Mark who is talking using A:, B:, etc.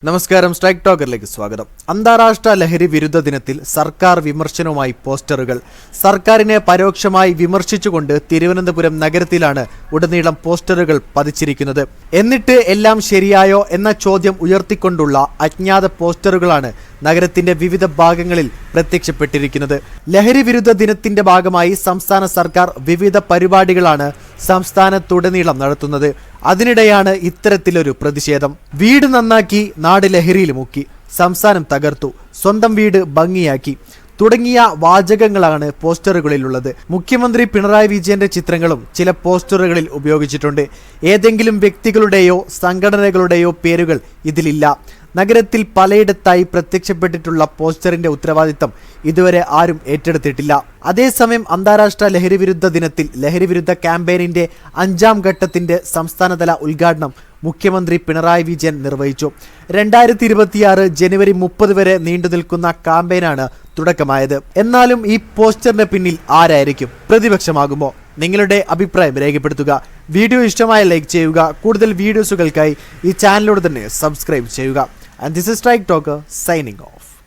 A: നമസ്കാരം, സ്ട്രൈക്ക് ടോക്കറിലേക്ക് സ്വാഗതം. അന്താരാഷ്ട്ര ലഹരി വിരുദ്ധ ദിനത്തിൽ സർക്കാർ വിമർശനവുമായി പോസ്റ്ററുകൾ. സർക്കാരിനെ പരോക്ഷമായി വിമർശിച്ചുകൊണ്ട് തിരുവനന്തപുരം നഗരത്തിലാണ് ഉടനീളം പോസ്റ്ററുകൾ പതിച്ചിരിക്കുന്നത്. എന്നിട്ട് എല്ലാം ശരിയായോ എന്ന ചോദ്യം ഉയർത്തിക്കൊണ്ടുള്ള അജ്ഞാത പോസ്റ്ററുകളാണ് നഗരത്തിന്റെ വിവിധ ഭാഗങ്ങളിൽ പ്രത്യക്ഷപ്പെട്ടിരിക്കുന്നത്. ലഹരി വിരുദ്ധ ദിനത്തിന്റെ ഭാഗമായി സംസ്ഥാന സർക്കാർ വിവിധ പരിപാടികളാണ് സംസ്ഥാനത്തുടനീളം നടത്തുന്നത്. അതിനിടെയാണ് ഇത്തരത്തിലൊരു പ്രതിഷേധം. വീട് നന്നാക്കി, നാട് ലഹരിയിൽ മുക്കി, സംസ്ഥാനം തകർത്തു, സ്വന്തം വീട് ഭംഗിയാക്കി തുടങ്ങിയ വാചകങ്ങളാണ് പോസ്റ്ററുകളിലുള്ളത്. മുഖ്യമന്ത്രി പിണറായി വിജയന്റെ ചിത്രങ്ങളും ചില പോസ്റ്ററുകളിൽ ഉപയോഗിച്ചിട്ടുണ്ട്. ഏതെങ്കിലും വ്യക്തികളുടെയോ സംഘടനകളുടെയോ പേരുകൾ ഇതിലില്ല. നഗരത്തിൽ പലയിടത്തായി പ്രത്യക്ഷപ്പെട്ടിട്ടുള്ള പോസ്റ്ററിന്റെ ഉത്തരവാദിത്തം ഇതുവരെ ആരും ഏറ്റെടുത്തിട്ടില്ല. അതേസമയം അന്താരാഷ്ട്ര ലഹരി വിരുദ്ധ ദിനത്തിൽ ലഹരി വിരുദ്ധ ക്യാമ്പയിനിന്റെ 5ാം ഘട്ടത്തിന്റെ സംസ്ഥാനതല ഉദ്ഘാടനം മുഖ്യമന്ത്രി പിണറായി വിജയൻ നിർവഹിച്ചു. 2026 ജനുവരി 30 വരെ നീണ്ടുനിൽക്കുന്ന ക്യാമ്പയിനാണ് തുടക്കമായത്. എന്നാലും ഈ പോസ്റ്ററിന് പിന്നിൽ ആരായിരിക്കും? പ്രതിപക്ഷമാകുമോ? നിങ്ങളുടെ അഭിപ്രായം രേഖപ്പെടുത്തുക. വീഡിയോ ഇഷ്ടമായ ലൈക്ക് ചെയ്യുക. കൂടുതൽ വീഡിയോസുകൾക്കായി ഈ ചാനലിലൂടെ തന്നെ സബ്സ്ക്രൈബ് ചെയ്യുക. And this is Strike Talker signing off.